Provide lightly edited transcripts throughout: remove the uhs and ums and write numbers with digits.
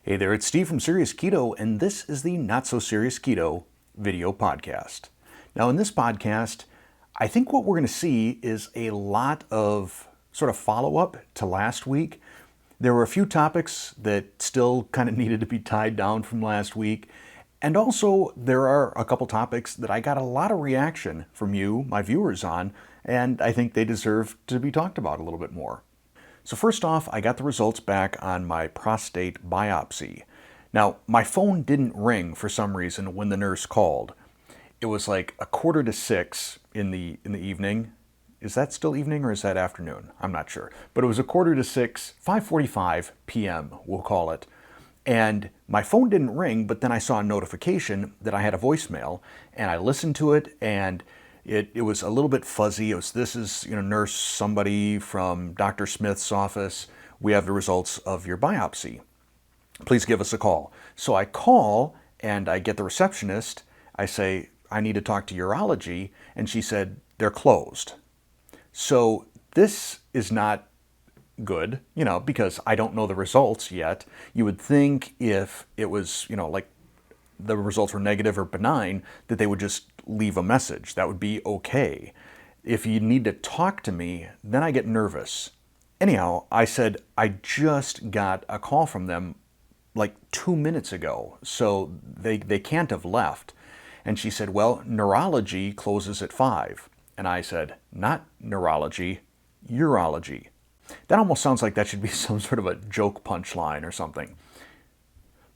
Hey there, it's Steve from Serious Keto, and this is the Not So Serious Keto video podcast. Now, in this podcast, I think what we're going to see is a lot of sort of follow-up to last week. There were a few topics that still kind of needed to be tied down from last week, and also there are a couple topics that I got a lot of reaction from you, my viewers, on, and I think they deserve to be talked about a little bit more. So first off, I got the results back on my prostate biopsy. Now, my phone didn't ring for some reason when the nurse called. It was like 5:45 in the evening. Is that still evening or is that afternoon? I'm not sure. But it was 5:45, 5:45 p.m., we'll call it. And my phone didn't ring, but then I saw a notification that I had a voicemail, and I listened to it, and it was a little bit fuzzy. It was, this is, nurse somebody from Dr. Smith's office. We have the results of your biopsy. Please give us a call. So I call and I get the receptionist. I say, I need to talk to urology. And she said, they're closed. So this is not good, because I don't know the results yet. You would think if it was, like the results were negative or benign, that they would just leave a message. That would be okay. If you need to talk to me, then I get nervous. Anyhow, I said, I just got a call from them like 2 minutes ago, so they can't have left. And she said, well, neurology closes at 5. And I said, not neurology, urology. That almost sounds like that should be some sort of a joke punchline or something.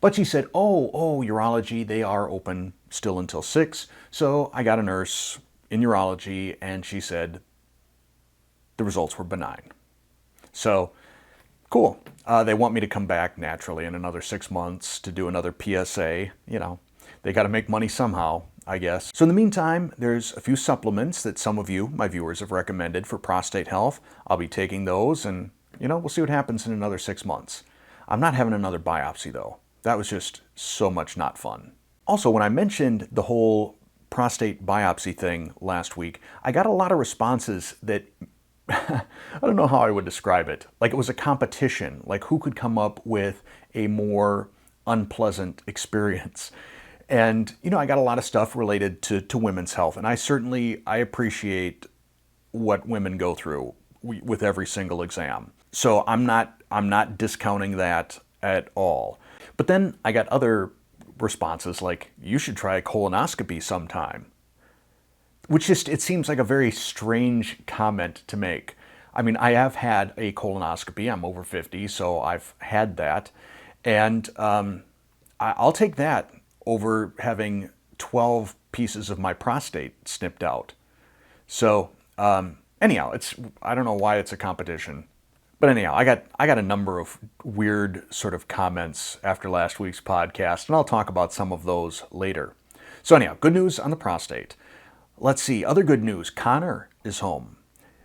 But she said, oh, urology, they are open still until 6. So I got a nurse in urology, and she said the results were benign. So, cool. They want me to come back naturally in another 6 months to do another PSA. They got to make money somehow, I guess. So in the meantime, there's a few supplements that some of you, my viewers, have recommended for prostate health. I'll be taking those, and, we'll see what happens in another 6 months. I'm not having another biopsy, though. That was just so much not fun. Also, when I mentioned the whole prostate biopsy thing last week, I got a lot of responses that, I don't know how I would describe it. Like it was a competition, like who could come up with a more unpleasant experience. And, I got a lot of stuff related to women's health, and I appreciate what women go through with every single exam. So I'm not discounting that at all. But then I got other responses like, you should try a colonoscopy sometime. Which it seems like a very strange comment to make. I mean, I have had a colonoscopy. I'm over 50, so I've had that. And I'll take that over having 12 pieces of my prostate snipped out. So anyhow, I don't know why it's a competition. But anyhow, I got a number of weird sort of comments after last week's podcast, and I'll talk about some of those later. So anyhow, good news on the prostate. Let's see, other good news. Connor is home.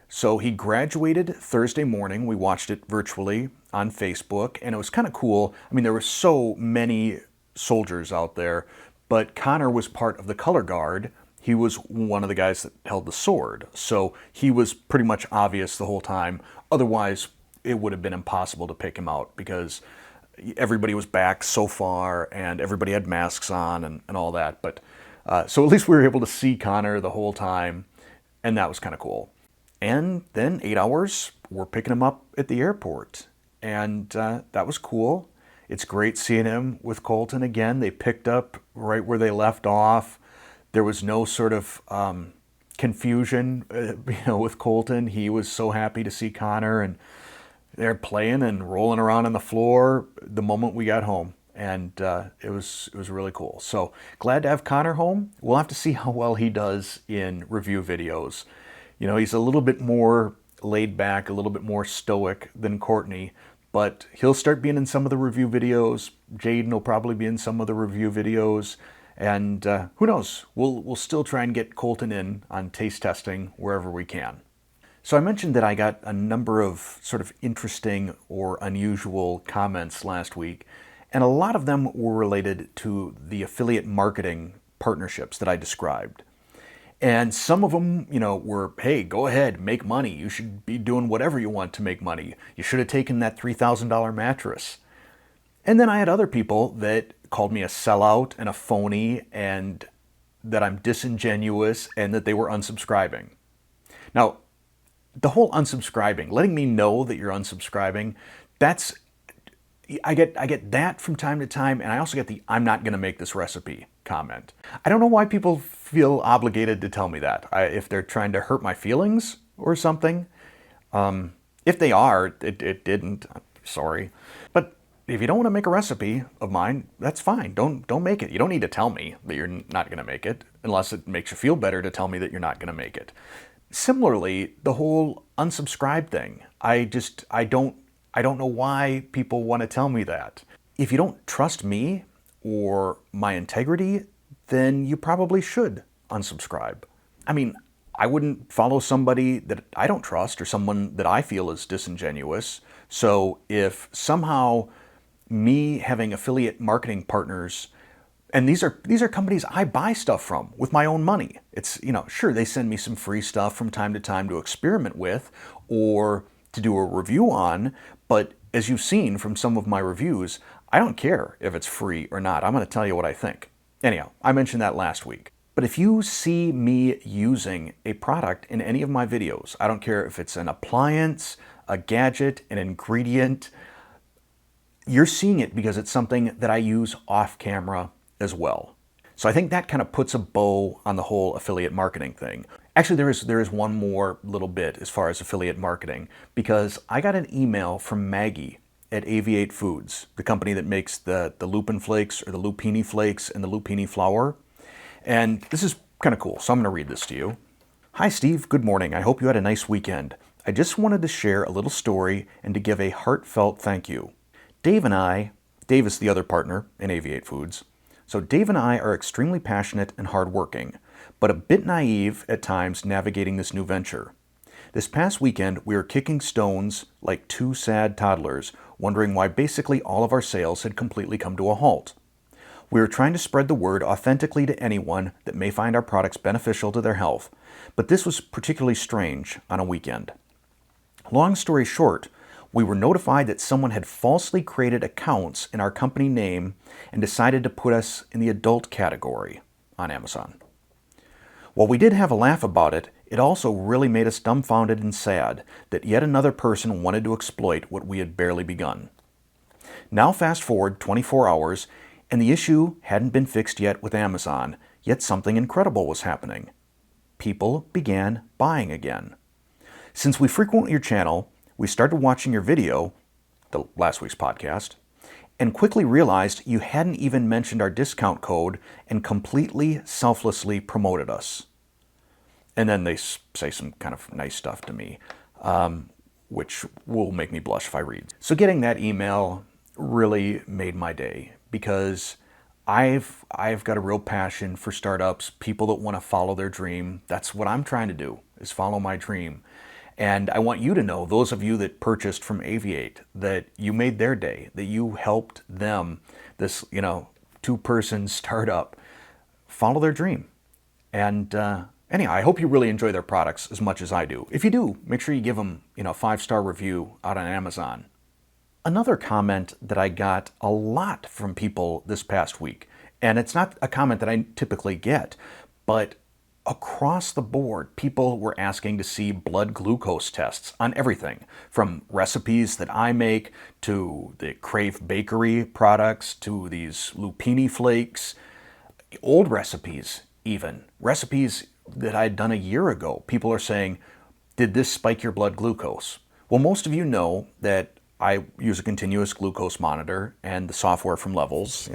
So he graduated Thursday morning. We watched it virtually on Facebook, and it was kind of cool. I mean, there were so many soldiers out there, but Connor was part of the color guard. He was one of the guys that held the sword. So he was pretty much obvious the whole time. Otherwise, it would have been impossible to pick him out because everybody was back so far and everybody had masks on and all that. But so at least we were able to see Connor the whole time, and that was kind of cool. And then 8 hours, we're picking him up at the airport, and that was cool. It's great seeing him with Colton again. They picked up right where they left off. There was no sort of confusion, with Colton. He was so happy to see Connor, and they're playing and rolling around on the floor the moment we got home. And it was really cool. So glad to have Connor home. We'll have to see how well he does in review videos. He's a little bit more laid back, a little bit more stoic than Courtney, but he'll start being in some of the review videos. Jaden will probably be in some of the review videos. And who knows? We'll still try and get Colton in on taste testing wherever we can. So I mentioned that I got a number of sort of interesting or unusual comments last week, and a lot of them were related to the affiliate marketing partnerships that I described. And some of them, were, hey, go ahead, make money. You should be doing whatever you want to make money. You should have taken that $3,000 mattress. And then I had other people that called me a sellout and a phony and that I'm disingenuous and that they were unsubscribing. Now, the whole unsubscribing, letting me know that you're unsubscribing, that's, I get that from time to time, and I also get the "I'm not going to make this recipe" comment. I don't know why people feel obligated to tell me that. If they're trying to hurt my feelings or something. If they are, it didn't. I'm sorry. But if you don't want to make a recipe of mine, that's fine. Don't make it. You don't need to tell me that you're not going to make it, unless it makes you feel better to tell me that you're not going to make it. Similarly, the whole unsubscribe thing. I don't know why people want to tell me that. If you don't trust me or my integrity, then you probably should unsubscribe. I mean, I wouldn't follow somebody that I don't trust or someone that I feel is disingenuous. So if somehow me having affiliate marketing partners, and these are companies I buy stuff from with my own money. It's, sure, they send me some free stuff from time to time to experiment with or to do a review on, but as you've seen from some of my reviews, I don't care if it's free or not. I'm going to tell you what I think. Anyhow, I mentioned that last week. But if you see me using a product in any of my videos, I don't care if it's an appliance, a gadget, an ingredient, you're seeing it because it's something that I use off camera as well. So I think that kind of puts a bow on the whole affiliate marketing thing. Actually, there is one more little bit as far as affiliate marketing, because I got an email from Maggie at Aviate Foods, the company that makes the lupin flakes or the lupini flakes and the lupini flour. And this is kind of cool, so I'm going to read this to you. Hi Steve, good morning. I hope you had a nice weekend. I just wanted to share a little story and to give a heartfelt thank you. Dave is the other partner in Aviate Foods, so Dave and I are extremely passionate and hardworking, but a bit naive at times navigating this new venture. This past weekend, we were kicking stones like two sad toddlers, wondering why basically all of our sales had completely come to a halt. We are trying to spread the word authentically to anyone that may find our products beneficial to their health, but this was particularly strange on a weekend. Long story short, we were notified that someone had falsely created accounts in our company name and decided to put us in the adult category on Amazon. While we did have a laugh about it, it also really made us dumbfounded and sad that yet another person wanted to exploit what we had barely begun. Now fast forward 24 hours, and the issue hadn't been fixed yet with Amazon, yet something incredible was happening. People began buying again. Since we frequent your channel, we started watching your video, the last week's podcast, and quickly realized you hadn't even mentioned our discount code and completely selflessly promoted us. And then they say some kind of nice stuff to me, which will make me blush if I read. So getting that email really made my day, because I've got a real passion for startups, people that want to follow their dream. That's what I'm trying to do, is follow my dream. And I want you to know, those of you that purchased from Aviate, that you made their day, that you helped them, this, two-person startup, follow their dream. And anyhow, I hope you really enjoy their products as much as I do. If you do, make sure you give them, a 5-star review out on Amazon. Another comment that I got a lot from people this past week, and it's not a comment that I typically get, but across the board, people were asking to see blood glucose tests on everything, from recipes that I make, to the Crave Bakery products, to these lupini flakes, old recipes even, recipes that I'd done a year ago. People are saying, did this spike your blood glucose? Well, most of you know that I use a continuous glucose monitor and the software from Levels.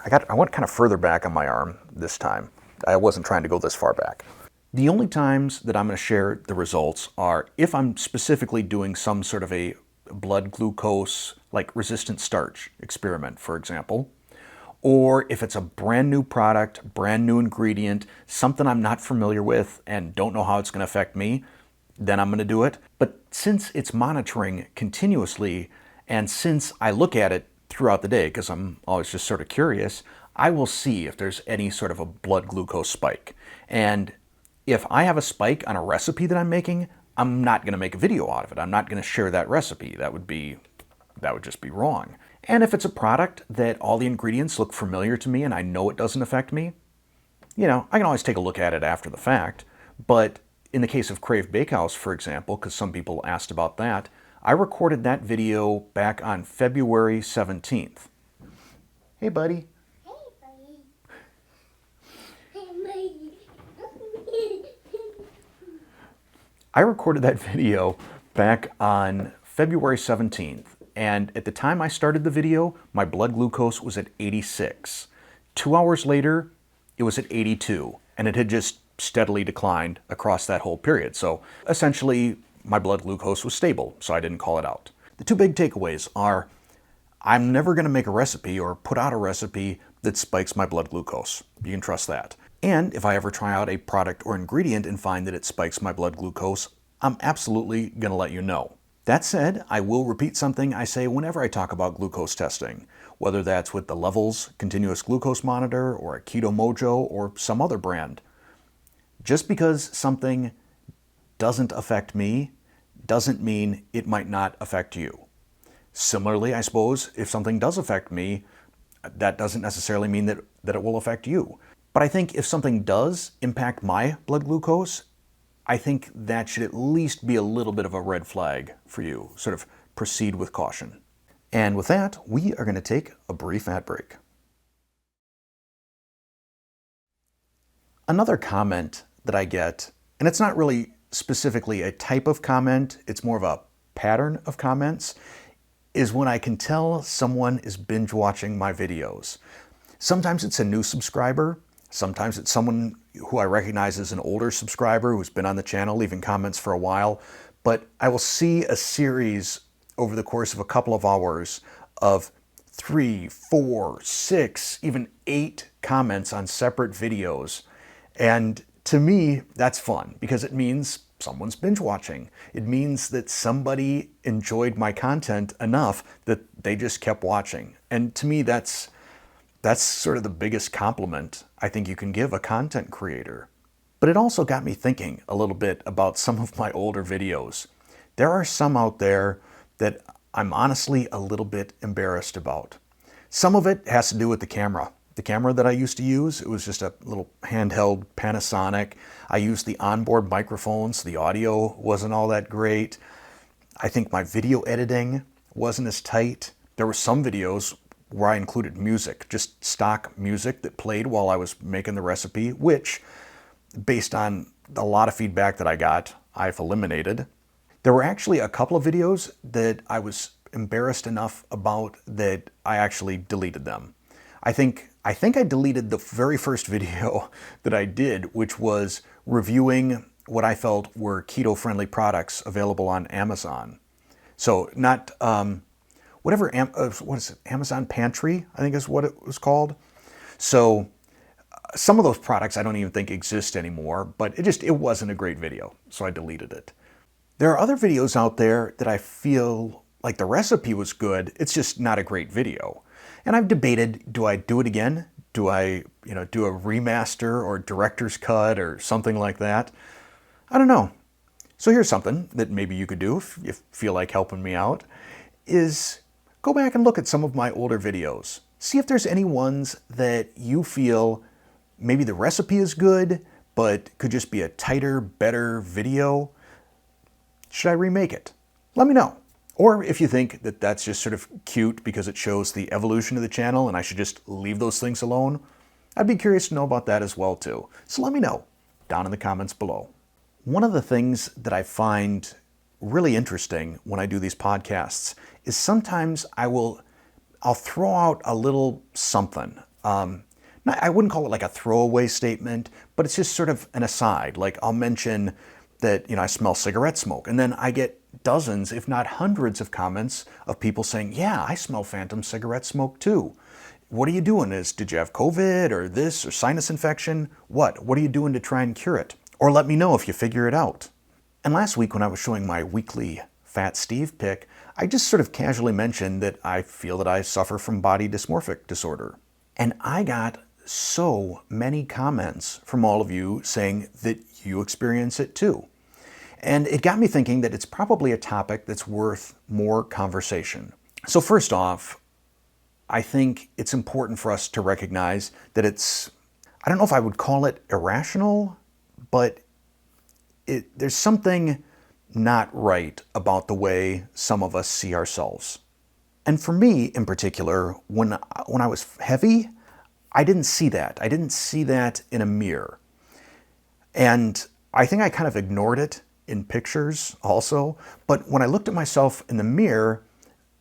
I went kind of further back on my arm this time. I wasn't trying to go this far back. The only times that I'm going to share the results are if I'm specifically doing some sort of a blood glucose, like resistant starch experiment, for example, or if it's a brand new product, brand new ingredient, something I'm not familiar with and don't know how it's going to affect me, then I'm going to do it. But since it's monitoring continuously, and since I look at it throughout the day, because I'm always just sort of curious, I will see if there's any sort of a blood glucose spike. And if I have a spike on a recipe that I'm making, I'm not going to make a video out of it. I'm not going to share that recipe. That would be, that would just be wrong. And if it's a product that all the ingredients look familiar to me and I know it doesn't affect me, I can always take a look at it after the fact. But in the case of Crave Bakehouse, for example, because some people asked about that, I recorded that video back on February 17th. Hey, buddy. Hey, buddy. Hey, buddy. I recorded that video back on February 17th, and at the time I started the video, my blood glucose was at 86. 2 hours later, it was at 82, and it had just steadily declined across that whole period. So essentially, my blood glucose was stable, so I didn't call it out. The two big takeaways are, I'm never going to make a recipe or put out a recipe that spikes my blood glucose. You can trust that. And if I ever try out a product or ingredient and find that it spikes my blood glucose, I'm absolutely going to let you know. That said, I will repeat something I say whenever I talk about glucose testing, whether that's with the Levels continuous glucose monitor or a Keto Mojo or some other brand. Just because something doesn't affect me doesn't mean it might not affect you. Similarly, I suppose, if something does affect me, that doesn't necessarily mean that it will affect you. But I think if something does impact my blood glucose, I think that should at least be a little bit of a red flag for you. Sort of proceed with caution. And with that, we are going to take a brief ad break. Another comment that I get, and it's not really specifically a type of comment, it's more of a pattern of comments, is when I can tell someone is binge watching my videos. Sometimes it's a new subscriber, sometimes it's someone who I recognize as an older subscriber who's been on the channel leaving comments for a while, but I will see a series over the course of a couple of hours of 3, 4, 6, even 8 comments on separate videos. And to me, that's fun because it means someone's binge watching. It means that somebody enjoyed my content enough that they just kept watching. And to me, that's sort of the biggest compliment I think you can give a content creator. But it also got me thinking a little bit about some of my older videos. There are some out there that I'm honestly a little bit embarrassed about. Some of it has to do with the camera. The camera that I used to use, it was just a little handheld Panasonic. I used the onboard microphone, so the audio wasn't all that great. I think my video editing wasn't as tight. There were some videos where I included music, just stock music that played while I was making the recipe, which, based on a lot of feedback that I got, I've eliminated. There were actually a couple of videos that I was embarrassed enough about that I actually deleted them. I think I deleted the very first video that I did, which was reviewing what I felt were keto-friendly products available on Amazon. So not what is it? Amazon Pantry, I think is what it was called. So some of those products I don't even think exist anymore, but it wasn't a great video, so I deleted it. There are other videos out there that I feel like the recipe was good, it's just not a great video. And I've debated, do I do it again? Do I, do a remaster or director's cut or something like that? I don't know. So here's something that maybe you could do if you feel like helping me out, is go back and look at some of my older videos. See if there's any ones that you feel maybe the recipe is good, but could just be a tighter, better video. Should I remake it? Let me know. Or if you think that that's just sort of cute because it shows the evolution of the channel and I should just leave those things alone, I'd be curious to know about that as well too. So let me know down in the comments below. One of the things that I find really interesting when I do these podcasts is sometimes I'll throw out a little something. I wouldn't call it like a throwaway statement, but it's just sort of an aside. Like I'll mention that, I smell cigarette smoke. And then I get dozens, if not hundreds of comments of people saying, yeah, I smell phantom cigarette smoke too. What are you doing? Did you have COVID or this or sinus infection? What are you doing to try and cure it? Or let me know if you figure it out. And last week when I was showing my weekly Fat Steve pic, I just sort of casually mentioned that I feel that I suffer from body dysmorphic disorder. And I got so many comments from all of you saying that you experience it too. And it got me thinking that it's probably a topic that's worth more conversation. So first off, I think it's important for us to recognize that I don't know if I would call it irrational, but there's something not right about the way some of us see ourselves. And for me in particular, when I was heavy, I didn't see that. I didn't see that in a mirror. And I think I kind of ignored it in pictures also. But when I looked at myself in the mirror,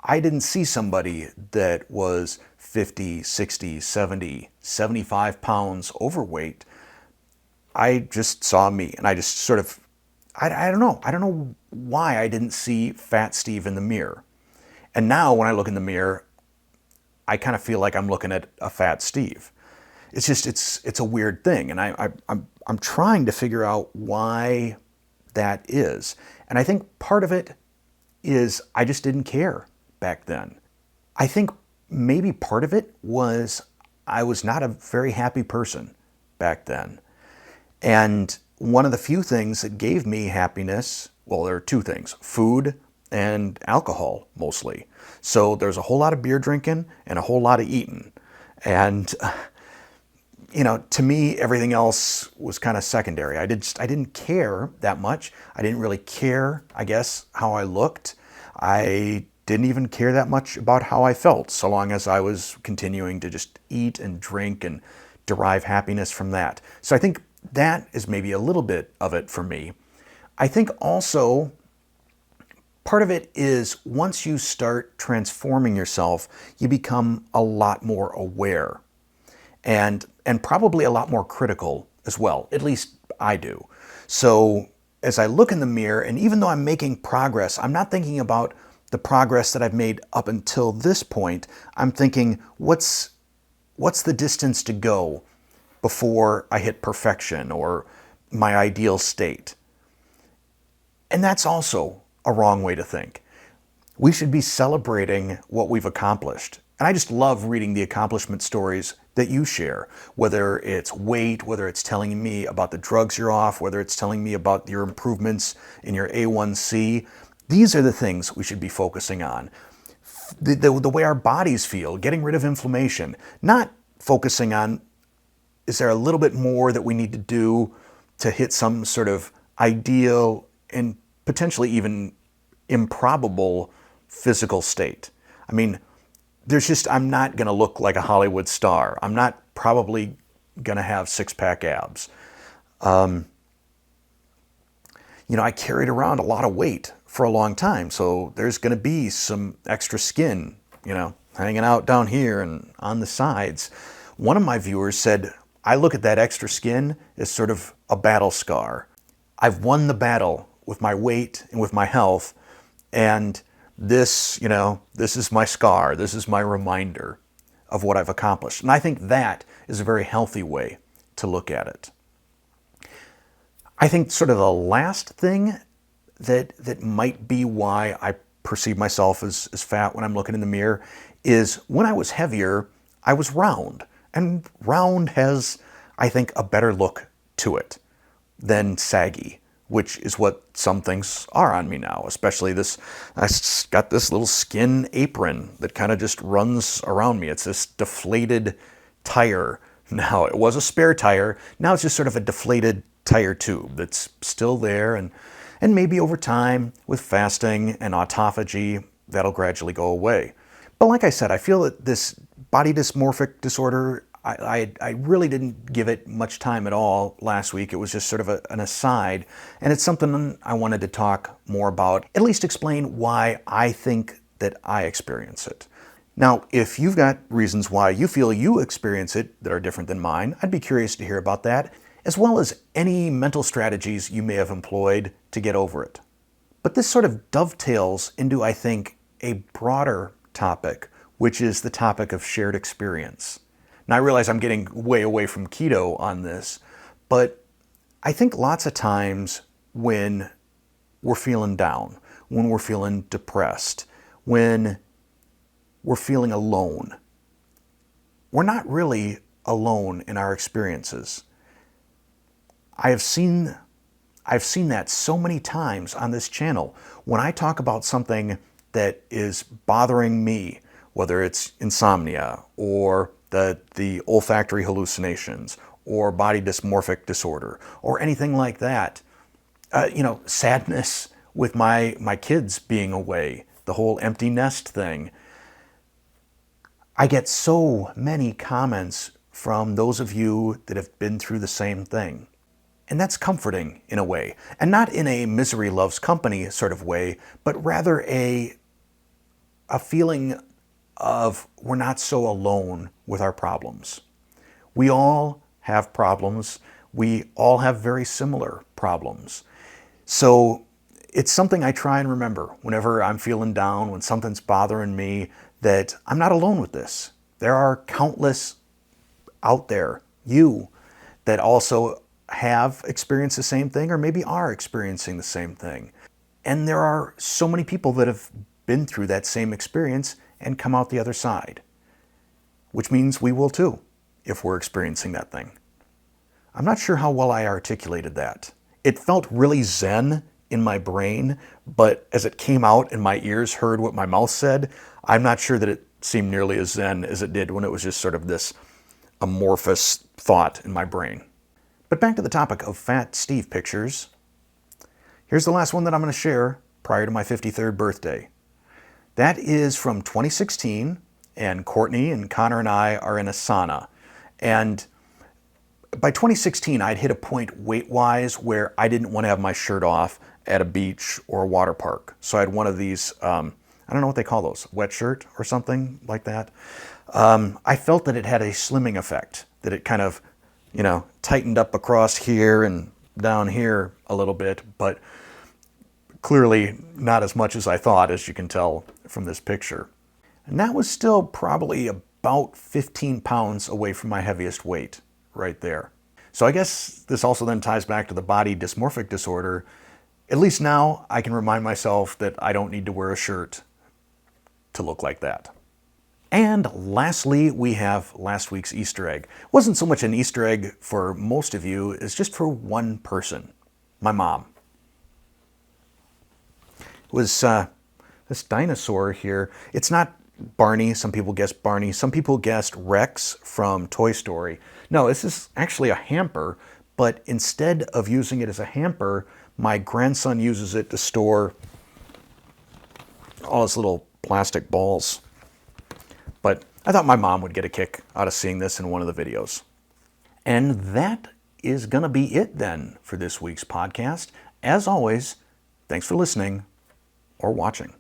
I didn't see somebody that was 50, 60, 70, 75 pounds overweight. I just saw me, and I just sort of, I don't know. I don't know why I didn't see Fat Steve in the mirror. And now when I look in the mirror, I kind of feel like I'm looking at a Fat Steve. It's just, it's a weird thing. And I'm trying to figure out why that is. And I think part of it is I just didn't care back then. I think maybe part of it was I was not a very happy person back then. And one of the few things that gave me happiness, well, there are two things: food and alcohol mostly. So there's a whole lot of beer drinking and a whole lot of eating. And to me, everything else was kind of secondary. I didn't care that much. I didn't really care, I guess, how I looked. I didn't even care that much about how I felt, so long as I was continuing to just eat and drink and derive happiness from that. So I think that is maybe a little bit of it for me. I think also part of it is once you start transforming yourself, you become a lot more aware and probably a lot more critical as well. At least I do. So as I look in the mirror, and even though I'm making progress, I'm not thinking about the progress that I've made up until this point. I'm thinking, what's the distance to go before I hit perfection or my ideal state? And that's also a wrong way to think. We should be celebrating what we've accomplished. And I just love reading the accomplishment stories that you share, whether it's weight, whether it's telling me about the drugs you're off, whether it's telling me about your improvements in your A1C. These are the things we should be focusing on. The way our bodies feel, getting rid of inflammation, not focusing on, is there a little bit more that we need to do to hit some sort of ideal and potentially even improbable physical state. I mean, I'm not going to look like a Hollywood star. I'm not probably going to have six-pack abs. I carried around a lot of weight for a long time, so there's going to be some extra skin, hanging out down here and on the sides. One of my viewers said, I look at that extra skin as sort of a battle scar. I've won the battle with my weight and with my health, and this is my scar. This is my reminder of what I've accomplished. And I think that is a very healthy way to look at it. I think sort of the last thing that might be why I perceive myself as fat when I'm looking in the mirror is when I was heavier, I was round. And round has, I think, a better look to it than saggy, which is what some things are on me now, especially this. I got this little skin apron that kind of just runs around me. It's this deflated tire now. It was a spare tire. Now it's just sort of a deflated tire tube that's still there. And maybe over time with fasting and autophagy, that'll gradually go away. But like I said, I feel that this body dysmorphic disorder, I really didn't give it much time at all last week. It was just sort of an aside. And it's something I wanted to talk more about, at least explain why I think that I experience it. Now, if you've got reasons why you feel you experience it that are different than mine, I'd be curious to hear about that, as well as any mental strategies you may have employed to get over it. But this sort of dovetails into, I think, a broader topic, which is the topic of shared experience. Now, I realize I'm getting way away from keto on this, but I think lots of times when we're feeling down, when we're feeling depressed, when we're feeling alone, we're not really alone in our experiences. I've seen that so many times on this channel. When I talk about something that is bothering me, whether it's insomnia or the olfactory hallucinations or body dysmorphic disorder or anything like that, sadness with my kids being away, the whole empty nest thing. I get so many comments from those of you that have been through the same thing. And that's comforting in a way. And not in a misery loves company sort of way, but rather a feeling of we're not so alone with our problems. We all have problems. We all have very similar problems. So it's something I try and remember whenever I'm feeling down, when something's bothering me, that I'm not alone with this. There are countless out there, you, that also have experienced the same thing or maybe are experiencing the same thing. And there are so many people that have been through that same experience and come out the other side, which means we will too if we're experiencing that thing. I'm not sure how well I articulated that. It felt really zen in my brain, but as it came out and my ears heard what my mouth said, I'm not sure that it seemed nearly as zen as it did when it was just sort of this amorphous thought in my brain. But back to the topic of Fat Steve pictures. Here's the last one that I'm going to share prior to my 53rd birthday. That is from 2016, and Courtney and Connor and I are in a sauna. And by 2016, I'd hit a point weight-wise where I didn't want to have my shirt off at a beach or a water park. So I had one of these, I don't know what they call those, wet shirt or something like that. I felt that it had a slimming effect, that it kind of, tightened up across here and down here a little bit, but clearly not as much as I thought, as you can tell from this picture. And that was still probably about 15 pounds away from my heaviest weight right there. So I guess this also then ties back to the body dysmorphic disorder. At least now I can remind myself that I don't need to wear a shirt to look like that. And lastly, we have last week's Easter egg. It wasn't so much an Easter egg for most of you, it's just for one person, my mom. It was this dinosaur here. It's not Barney. Some people guessed Barney. Some people guessed Rex from Toy Story. No, this is actually a hamper, but instead of using it as a hamper, my grandson uses it to store all his little plastic balls. But I thought my mom would get a kick out of seeing this in one of the videos. And that is going to be it then for this week's podcast. As always, thanks for listening or watching.